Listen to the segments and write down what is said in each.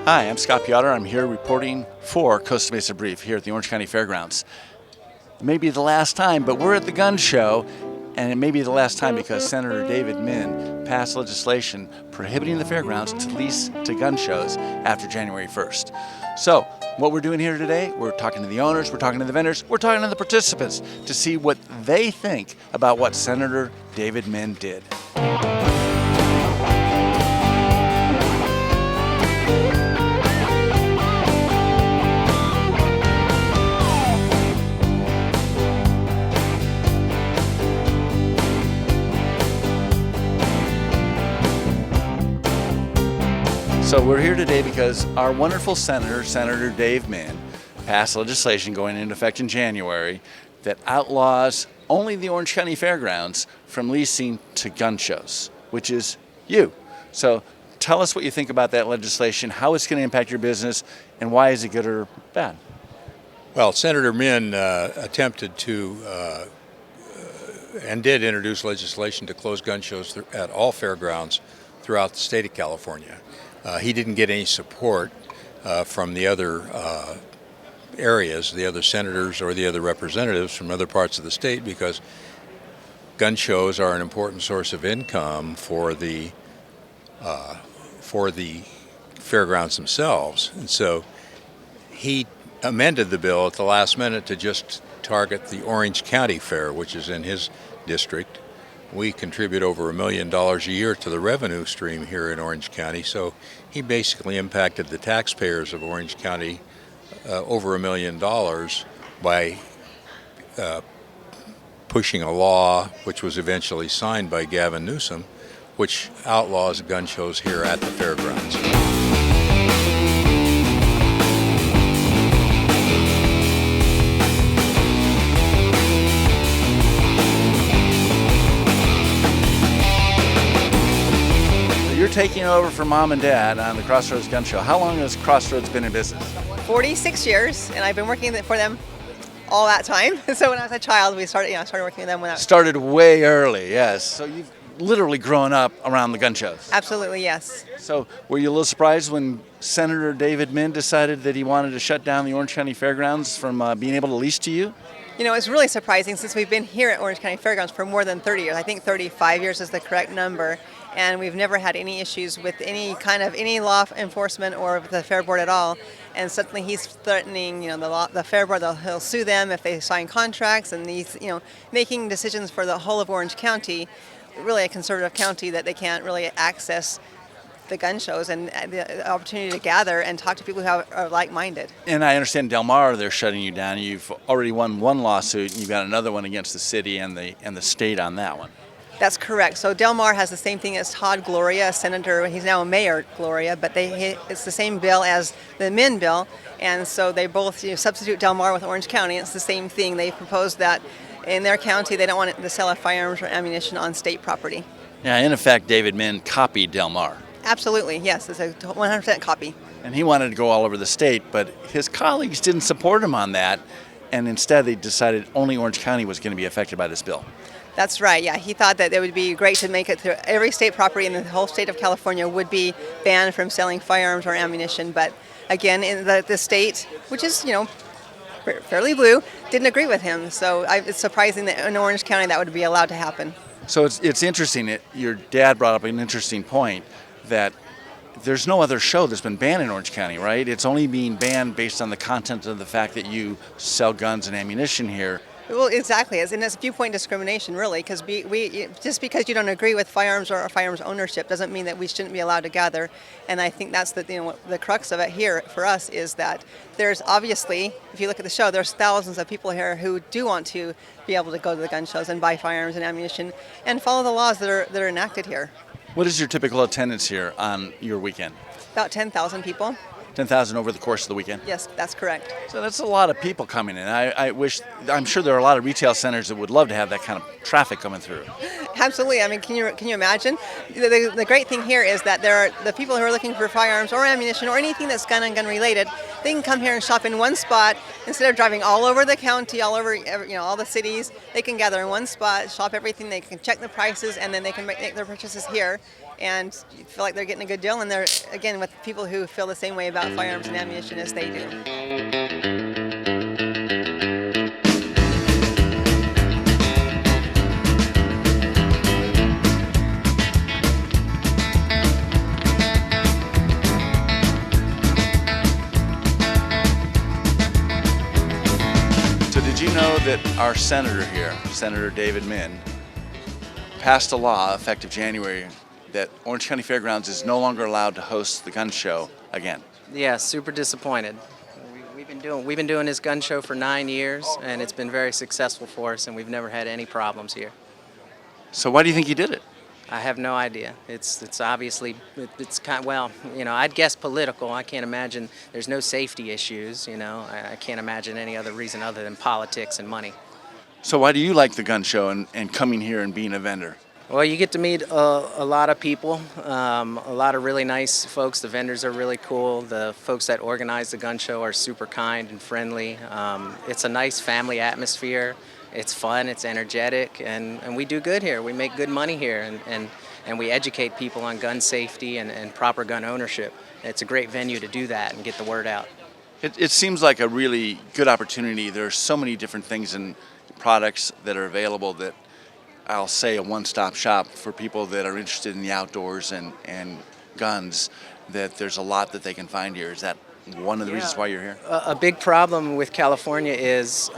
Hi, I'm Scott Piotr. I'm here reporting for Costa Mesa Brief here at the Orange County Fairgrounds. It may be the last time, but we're at the gun show, and it may be the last time because Senator David Mann passed legislation prohibiting the fairgrounds to lease to gun shows after January 1st. So, what we're doing here today, we're talking to the owners, we're talking to the vendors, we're talking to the participants to see what they think about what Senator David Mann did. So we're here today because our wonderful senator, Senator Dave Mann, passed legislation going into effect in January that outlaws only the Orange County Fairgrounds from leasing to gun shows, which is you. So tell us what you think about that legislation, how it's going to impact your business, and why is it good or bad? Well, Senator Min attempted to and did introduce legislation to close gun shows at all fairgrounds throughout the state of California. He didn't get any support from the other areas, the other senators or the other representatives from other parts of the state, because gun shows are an important source of income for the fairgrounds themselves. And so he amended the bill at the last minute to just target the Orange County Fair, which is in his district. We contribute over $1 million a year to the revenue stream here in Orange County, so he basically impacted the taxpayers of Orange County over $1 million by pushing a law, which was eventually signed by Gavin Newsom, which outlaws gun shows here at the fairgrounds. You're taking over for Mom and Dad on the Crossroads Gun Show. How long has Crossroads been in business? 46 years, and I've been working for them all that time. So when I was a child, I started working with them when I was... Started way early, yes. So you've literally grown up around the gun shows. Absolutely, yes. So were you a little surprised when Senator David Mann decided that he wanted to shut down the Orange County Fairgrounds from being able to lease to you? You know, it's really surprising since we've been here at Orange County Fairgrounds for more than 30 years. I think 35 years is the correct number. And we've never had any issues with any law enforcement or the Fair Board at all. And suddenly he's threatening, the Fair Board, he'll sue them if they sign contracts, and he's, making decisions for the whole of Orange County, really a conservative county, that they can't really access the gun shows and the opportunity to gather and talk to people who are like-minded. And I understand Del Mar, they're shutting you down. You've already won one lawsuit, and you've got another one against the city and the state on that one. That's correct. So Del Mar has the same thing as Todd Gloria, a senator. He's now a mayor, Gloria, but it's the same bill as the Min bill, and so they both substitute Del Mar with Orange County. It's the same thing. They proposed that in their county they don't want to sell firearms or ammunition on state property. Yeah, in effect, David Mann copied Del Mar. Absolutely, yes. It's a 100% copy. And he wanted to go all over the state, but his colleagues didn't support him on that, and instead they decided only Orange County was going to be affected by this bill. That's right, yeah. He thought that it would be great to make it through every state property in the whole state of California would be banned from selling firearms or ammunition. But again, in the state, which is, fairly blue, didn't agree with him. So it's surprising that in Orange County that would be allowed to happen. So it's interesting. Your dad brought up an interesting point that there's no other show that's been banned in Orange County, right? It's only being banned based on the content of the fact that you sell guns and ammunition here. Well, exactly, and it's viewpoint discrimination, really, because just because you don't agree with firearms or firearms ownership doesn't mean that we shouldn't be allowed to gather. And I think that's the crux of it here for us is that there's obviously, if you look at the show, there's thousands of people here who do want to be able to go to the gun shows and buy firearms and ammunition and follow the laws that are enacted here. What is your typical attendance here on your weekend? About 10,000 people. 10,000 over the course of the weekend? Yes, that's correct. So that's a lot of people coming in. I'm sure there are a lot of retail centers that would love to have that kind of traffic coming through. Absolutely. I mean, can you imagine? The great thing here is that there are the people who are looking for firearms or ammunition or anything that's gun and gun related. They can come here and shop in one spot instead of driving all over the county, all over all the cities. They can gather in one spot, shop everything. They can check the prices, and then they can make their purchases here. and you feel like they're getting a good deal, and they're, again, with people who feel the same way about firearms and ammunition as they do. Did you know that our senator here, Senator David Mann, passed a law effective January that Orange County Fairgrounds is no longer allowed to host the gun show again? Yeah, super disappointed. We've been doing this gun show for 9 years, and it's been very successful for us, and we've never had any problems here. So why do you think he did it? I have no idea. It's obviously it's kind, well, I'd guess political. I can't imagine there's no safety issues. I can't imagine any other reason other than politics and money. So why do you like the gun show and coming here and being a vendor? Well, you get to meet a lot of people, a lot of really nice folks. The vendors are really cool. The folks that organize the gun show are super kind and friendly. It's a nice family atmosphere. It's fun, it's energetic, and we do good here. We make good money here, and we educate people on gun safety and proper gun ownership. It's a great venue to do that and get the word out. It seems like a really good opportunity. There's so many different things and products that are available that I'll say a one-stop shop for people that are interested in the outdoors and guns, that there's a lot that they can find here. Is that one of the reasons why you're here? A big problem with California is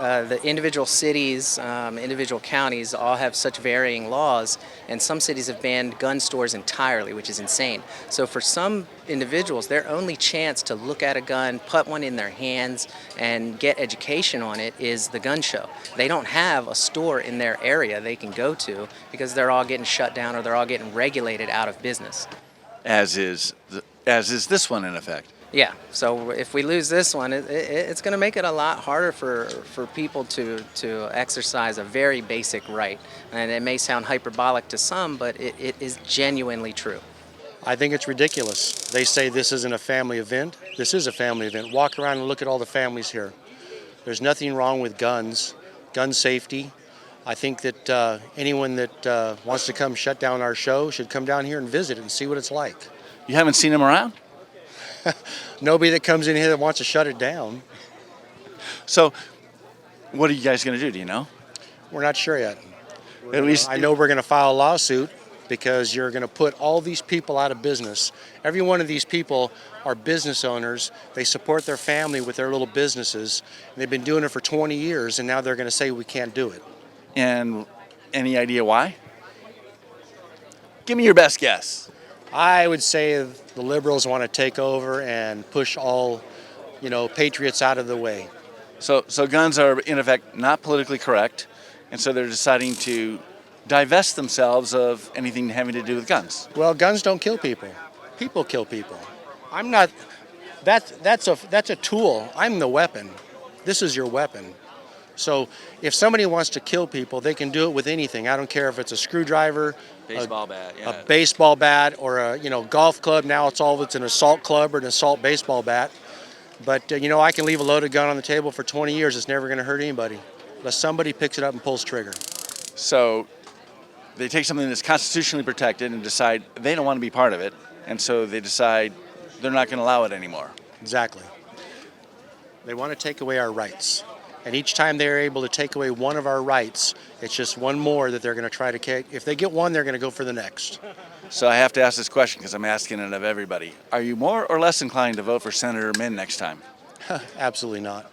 the individual cities, individual counties all have such varying laws, and some cities have banned gun stores entirely, which is insane. So for some individuals, their only chance to look at a gun, put one in their hands, and get education on it is the gun show. They don't have a store in their area they can go to because they're all getting shut down or they're all getting regulated out of business. As is this one in effect. Yeah, so if we lose this one, it's going to make it a lot harder for people to exercise a very basic right. And it may sound hyperbolic to some, but it is genuinely true. I think it's ridiculous. They say this isn't a family event. This is a family event. Walk around and look at all the families here. There's nothing wrong with guns, gun safety. I think that anyone that wants to come shut down our show should come down here and visit and see what it's like. You haven't seen him around? Nobody that comes in here that wants to shut it down. So, what are you guys going to do? Do you know? We're not sure yet. At least I know we're going to file a lawsuit because you're going to put all these people out of business. Every one of these people are business owners. They support their family with their little businesses. And they've been doing it for 20 years, and now they're going to say we can't do it. And any idea why? Give me your best guess. I would say the liberals want to take over and push all, patriots out of the way. So guns are in effect not politically correct, and so they're deciding to divest themselves of anything having to do with guns. Well, guns don't kill people. People kill people. I'm not. That's a tool. I'm the weapon. This is your weapon. So if somebody wants to kill people, they can do it with anything. I don't care if it's a screwdriver, Baseball bat, yeah. a baseball bat, or a golf club. Now it's an assault club or an assault baseball bat. But I can leave a loaded gun on the table for 20 years. It's never going to hurt anybody unless somebody picks it up and pulls trigger. So they take something that's constitutionally protected and decide they don't want to be part of it, and so they decide they're not going to allow it anymore. Exactly. They want to take away our rights. And each time they're able to take away one of our rights, it's just one more that they're going to try to take. If they get one, they're going to go for the next. So I have to ask this question because I'm asking it of everybody. Are you more or less inclined to vote for Senator Min next time? Absolutely not.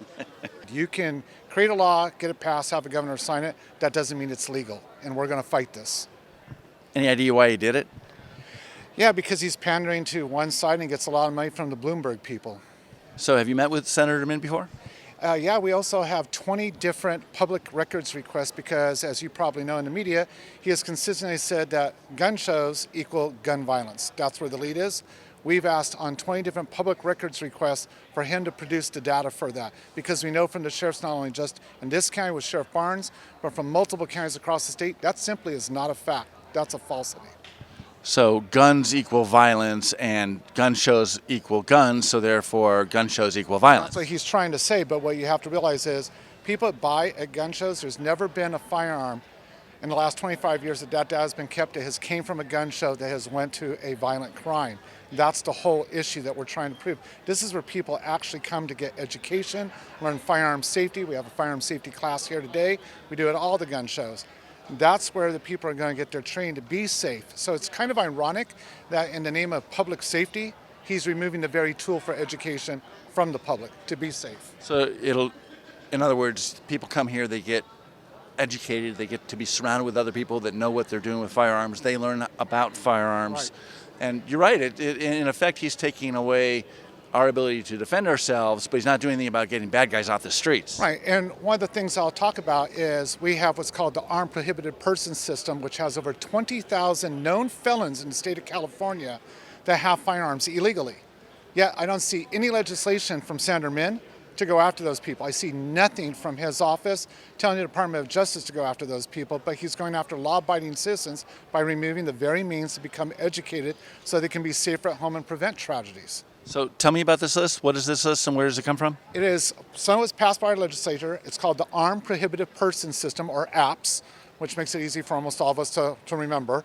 You can create a law, get it passed, have the governor sign it. That doesn't mean it's legal, and we're going to fight this. Any idea why he did it? Yeah, because he's pandering to one side and gets a lot of money from the Bloomberg people. So have you met with Senator Min before? Yeah, we also have 20 different public records requests because, as you probably know in the media, he has consistently said that gun shows equal gun violence. That's where the lead is. We've asked on 20 different public records requests for him to produce the data for that because we know from the sheriffs, not only just in this county with Sheriff Barnes, but from multiple counties across the state, that simply is not a fact. That's a falsity. So guns equal violence and gun shows equal guns, so therefore gun shows equal violence. That's what he's trying to say, but what you have to realize is people that buy at gun shows, there's never been a firearm In the last 25 years that data has been kept, it has came from a gun show that has went to a violent crime. That's the whole issue that we're trying to prove. This is where people actually come to get education, learn firearm safety. We have a firearm safety class here today. We do it at all the gun shows. That's where the people are going to get their training to be safe. So it's kind of ironic that in the name of public safety, he's removing the very tool for education from the public to be safe. So in other words, people come here, they get educated, they get to be surrounded with other people that know what they're doing with firearms. They learn about firearms. Right. And you're right, in effect, he's taking away our ability to defend ourselves, but he's not doing anything about getting bad guys off the streets. Right, and one of the things I'll talk about is we have what's called the Armed Prohibited Persons System, which has over 20,000 known felons in the state of California that have firearms illegally. Yet I don't see any legislation from Sen Min to go after those people. I see nothing from his office telling the Department of Justice to go after those people, but he's going after law-abiding citizens by removing the very means to become educated so they can be safer at home and prevent tragedies. So tell me about this list. What is this list and where does it come from? It is, some was passed by our legislature. It's called the Armed Prohibited Persons System, or APPS, which makes it easy for almost all of us to remember.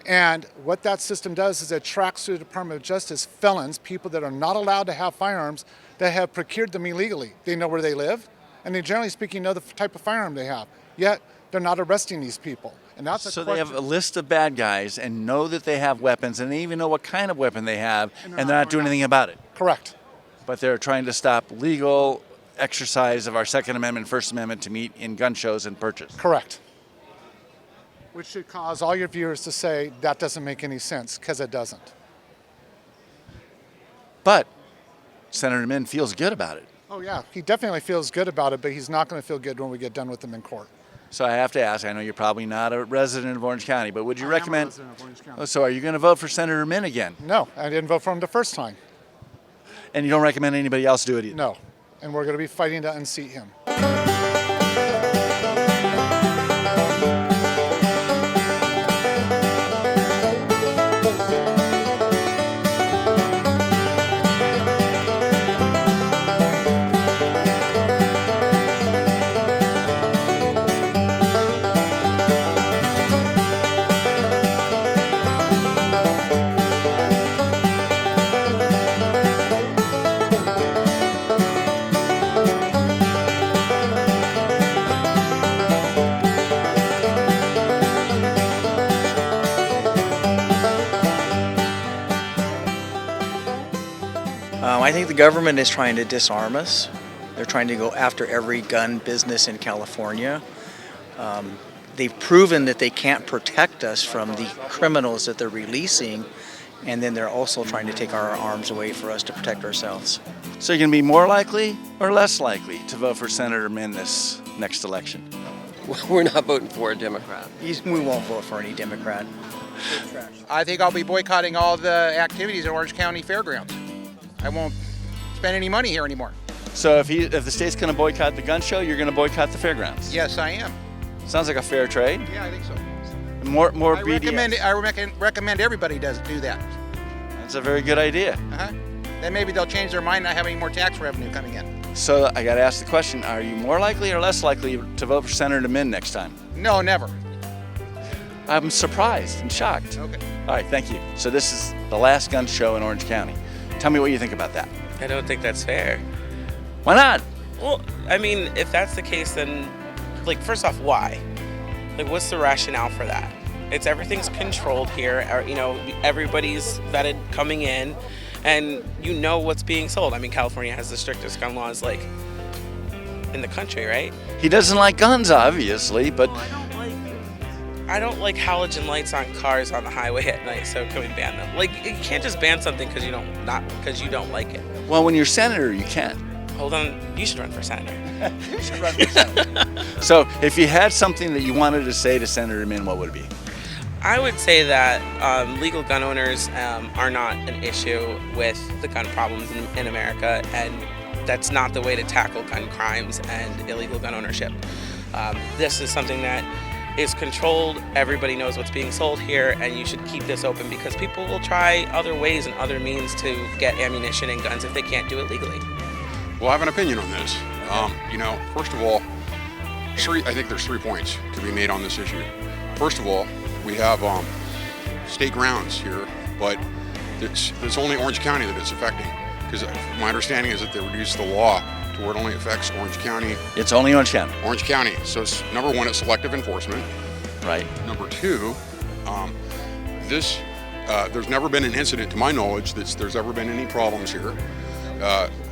And what that system does is it tracks through the Department of Justice felons, people that are not allowed to have firearms, that have procured them illegally. They know where they live, and they generally speaking know the type of firearm they have. Yet they're not arresting these people. And that's so they have a list of bad guys and know that they have weapons, and they even know what kind of weapon they have, and they're not doing anything about it. Correct. But they're trying to stop legal exercise of our Second Amendment, First Amendment to meet in gun shows and purchase. Correct. Which should cause all your viewers to say that doesn't make any sense, because it doesn't. But Senator Min feels good about it. Oh yeah, he definitely feels good about it, but he's not going to feel good when we get done with him in court. So I have to ask, I know you're probably not a resident of Orange County, but would you recommend? I'm a resident of Orange County. Oh, so are you going to vote for Senator Min again? No, I didn't vote for him the first time. And you don't recommend anybody else do it either? No, and we're going to be fighting to unseat him. I think the government is trying to disarm us. They're trying to go after every gun business in California. They've proven that they can't protect us from the criminals that they're releasing, and then they're also trying to take our arms away for us to protect ourselves. So you're going to be more likely or less likely to vote for Senator Min this next election? We're not voting for a Democrat. We won't vote for any Democrat. I think I'll be boycotting all the activities at Orange County Fairgrounds. I won't spend any money here anymore. So if the state's going to boycott the gun show, you're going to boycott the fairgrounds? Yes, I am. Sounds like a fair trade. Yeah, I think so. More I BDS. recommend everybody does do that. That's a very good idea. Then maybe they'll change their mind, not have any more tax revenue coming in. So I got to ask the question, are you more likely or less likely to vote for Senator Min next time? No, never. I'm surprised and shocked. Okay. All right, thank you. So this is the last gun show in Orange County. Tell me what you think about that. I don't think that's fair. Why not? Well, I mean, if that's the case, then, like, first off, why? Like, what's the rationale for that? It's everything's controlled here. You know, everybody's vetted coming in, and you know what's being sold. I mean, California has the strictest gun laws, like, in the country, right? He doesn't like guns, obviously, but I don't like halogen lights on cars on the highway at night, so can we ban them? Like, you can't just ban something because you don't like it. well, when you're senator, you can. Hold on, you should run for senator. You should run for senator. So if you had something that you wanted to say to Senator Min, what would it be? I would say that legal gun owners are not an issue with the gun problems in America, and that's not the way to tackle gun crimes and illegal gun ownership. This is something that is controlled. Everybody knows what's being sold here, and you should keep this open because people will try other ways and other means to get ammunition and guns if they can't do it legally. Well, I have an opinion on this. You know, first of all, I think there's 3 points to be made on this issue. First of all, we have state grounds here, but it's only Orange County that it's affecting. Because my understanding is that they reduced the law to where it only affects Orange County. It's only Orange County. Orange County. So it's, number one, it's selective enforcement. Right. Number two, there's never been an incident, to my knowledge, that there's ever been any problems here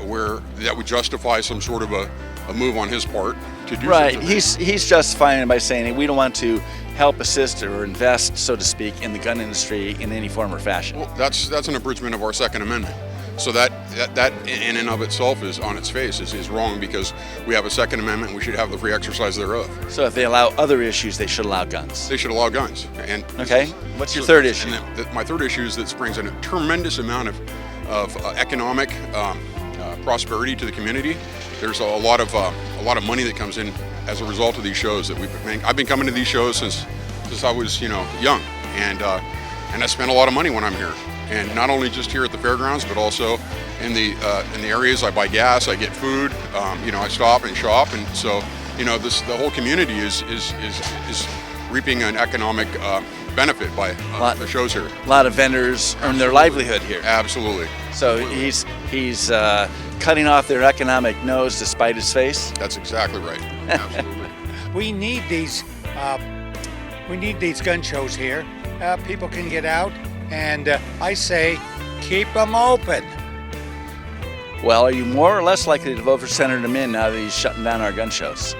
where that would justify some sort of a move on his part to do right. something. He's justifying it by saying we don't want to help assist or invest, so to speak, in the gun industry in any form or fashion. Well, that's an abridgment of our Second Amendment. So that in and of itself is on its face is wrong, because we have a Second Amendment and we should have the free exercise thereof. So if they allow other issues, they should allow guns. They should allow guns. And okay. What's your third issue? And my third issue is that this brings in a tremendous amount of economic prosperity to the community. There's a lot of money that comes in as a result of these shows that we've been. I've been coming to these shows since I was young, and I spend a lot of money when I'm here. And not only just here at the fairgrounds, but also in the areas. I buy gas, I get food. I stop and shop, and so the whole community is reaping an economic benefit by the shows here. A lot of vendors earn their livelihood here. Absolutely. So he's cutting off their economic nose to spite his face. That's exactly right. Absolutely. We need these gun shows here. People can get out. And I say, keep them open. Well, are you more or less likely to vote for Senator Min now that he's shutting down our gun shows?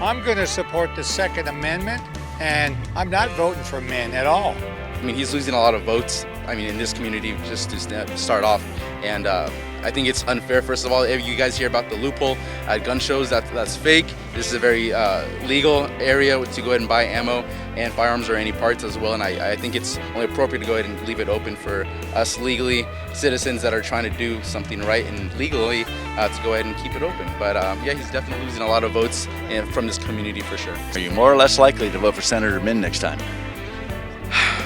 I'm going to support the Second Amendment, and I'm not voting for Min at all. I mean, he's losing a lot of votes. I mean, in this community, just to start off. And I think it's unfair, first of all. If you guys hear about the loophole at gun shows, that's fake. This is a very legal area to go ahead and buy ammo and firearms or any parts as well. And I think it's only appropriate to go ahead and leave it open for us legally citizens that are trying to do something right and legally to go ahead and keep it open. But yeah, he's definitely losing a lot of votes from this community for sure. Are you more or less likely to vote for Senator Min next time?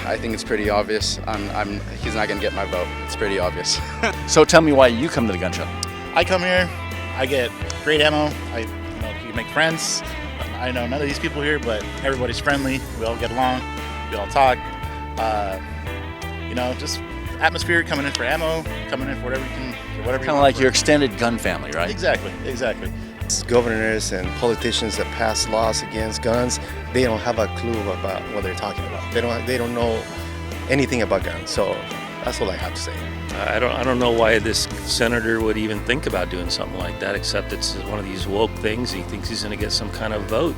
I think it's pretty obvious. He's not going to get my vote. It's pretty obvious. So tell me why you come to the gun show. I come here, I get great ammo. You make friends. I know none of these people here, but everybody's friendly. We all get along. We all talk. Just atmosphere, coming in for ammo, coming in for whatever you can, whatever. Kind of like your extended gun family, right? Exactly. Governors and politicians that pass laws against guns, they don't have a clue about what they're talking about. They don't know anything about guns. So that's what I have to say. I don't know why this senator would even think about doing something like that, except it's one of these woke things. He thinks he's going to get some kind of vote.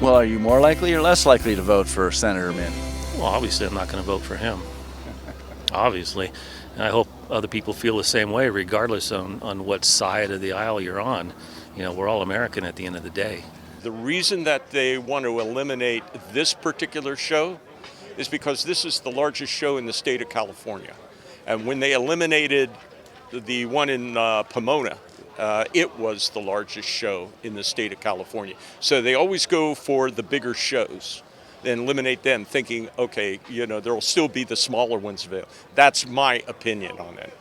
Well, are you more likely or less likely to vote for Senator Min? Well, obviously I'm not going to vote for him. Obviously. And I hope other people feel the same way, regardless on what side of the aisle you're on. We're all American at the end of the day. The reason that they want to eliminate this particular show is because this is the largest show in the state of California. And when they eliminated the one in Pomona, it was the largest show in the state of California. So they always go for the bigger shows and eliminate them, thinking, okay, there will still be the smaller ones available. That's my opinion on it.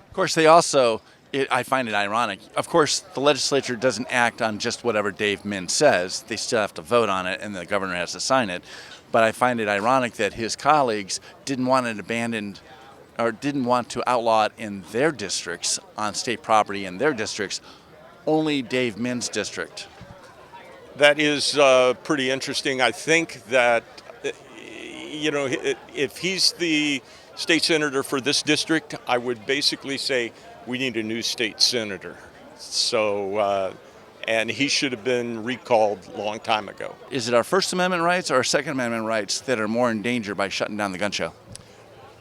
Of course, they also, I find it ironic. Of course, the legislature doesn't act on just whatever Dave Min says. They still have to vote on it, and the governor has to sign it. But I find it ironic that his colleagues didn't want it abandoned or didn't want to outlaw it in their districts, on state property in their districts, only Dave Min's district. That is pretty interesting. I think that, if he's the state senator for this district, I would basically say we need a new state senator. So, and he should have been recalled a long time ago. Is it our First Amendment rights or our Second Amendment rights that are more in danger by shutting down the gun show?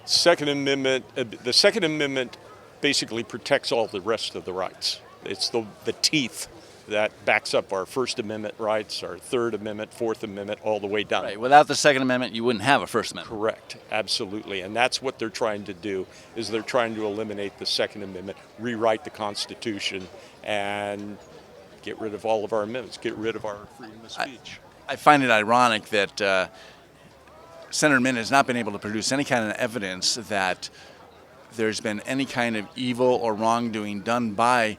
Second Amendment, the Second Amendment basically protects all the rest of the rights. It's the teeth that backs up our First Amendment rights, our Third Amendment, Fourth Amendment, all the way down. Right. Without the Second Amendment, you wouldn't have a First Amendment. Correct. Absolutely. And that's what they're trying to do, is they're trying to eliminate the Second Amendment, rewrite the Constitution, and get rid of all of our amendments, get rid of our freedom of speech. I find it ironic that Senator Min has not been able to produce any kind of evidence that there's been any kind of evil or wrongdoing done by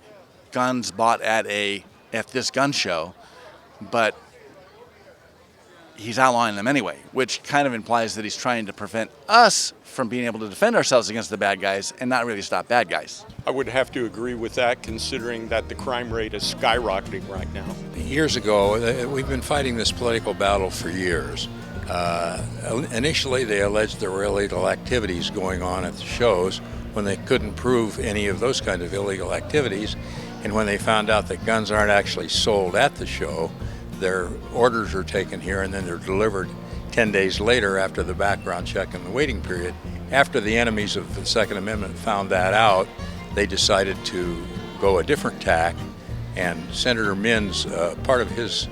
guns bought at this gun show, but he's outlawing them anyway, which kind of implies that he's trying to prevent us from being able to defend ourselves against the bad guys and not really stop bad guys. I would have to agree with that, considering that the crime rate is skyrocketing right now. Years ago, we've been fighting this political battle for years. Initially, they alleged there were illegal activities going on at the shows when they couldn't prove any of those kind of illegal activities. And when they found out that guns aren't actually sold at the show, their orders are taken here and then they're delivered 10 days later after the background check and the waiting period. After the enemies of the Second Amendment found that out, they decided to go a different tack, and Senator Min's part of his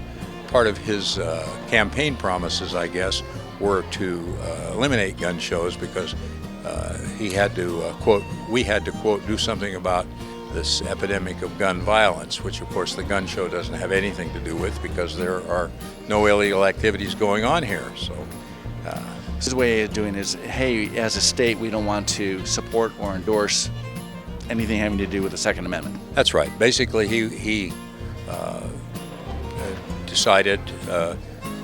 campaign promises, I guess, were to eliminate gun shows because he had to we had to quote do something about this epidemic of gun violence, which of course the gun show doesn't have anything to do with because there are no illegal activities going on here. So his way of doing is, hey, as a state, we don't want to support or endorse anything having to do with the Second Amendment. That's right. Basically, he decided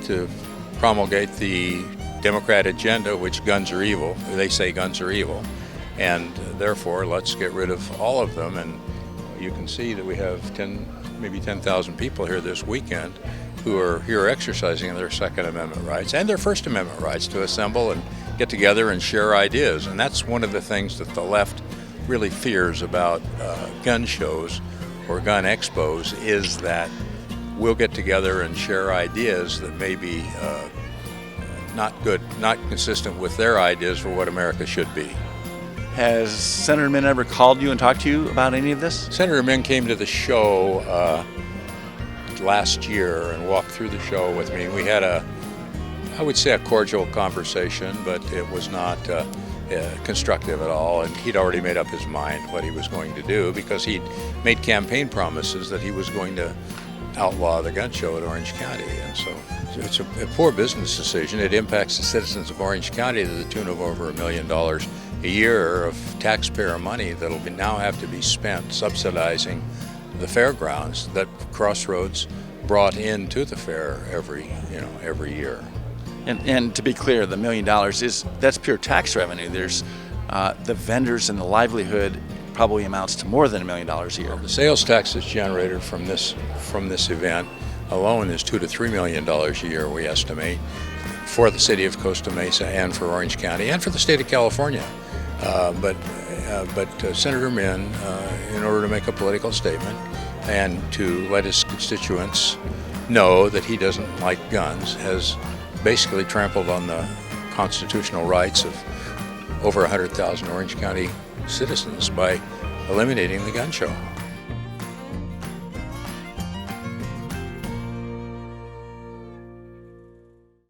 to promulgate the Democrat agenda, which guns are evil. They say guns are evil, and therefore let's get rid of all of them. And you can see that we have maybe 10,000 people here this weekend who are here exercising their Second Amendment rights and their First Amendment rights to assemble and get together and share ideas. And that's one of the things that the left really fears about gun shows or gun expos, is that we'll get together and share ideas that may be not good, not consistent with their ideas for what America should be. Has Senator Min ever called you and talked to you about any of this? Senator Min came to the show last year and walked through the show with me. We had I would say a cordial conversation, but it was not constructive at all, and he'd already made up his mind what he was going to do because he'd made campaign promises that he was going to outlaw the gun show at Orange County, and so it's a poor business decision. It impacts the citizens of Orange County to the tune of over $1 million a year of taxpayer money that'll now have to be spent subsidizing the fairgrounds that Crossroads brought into the fair every year. And to be clear, the $1 million that's pure tax revenue. There's the vendors and the livelihood probably amounts to more than $1 million a year. The sales tax that's generated from this event alone is $2 to $3 million a year, we estimate, for the city of Costa Mesa and for Orange County and for the state of California. But Senator Min, in order to make a political statement and to let his constituents know that he doesn't like guns, has basically trampled on the constitutional rights of over 100,000 Orange County citizens by eliminating the gun show.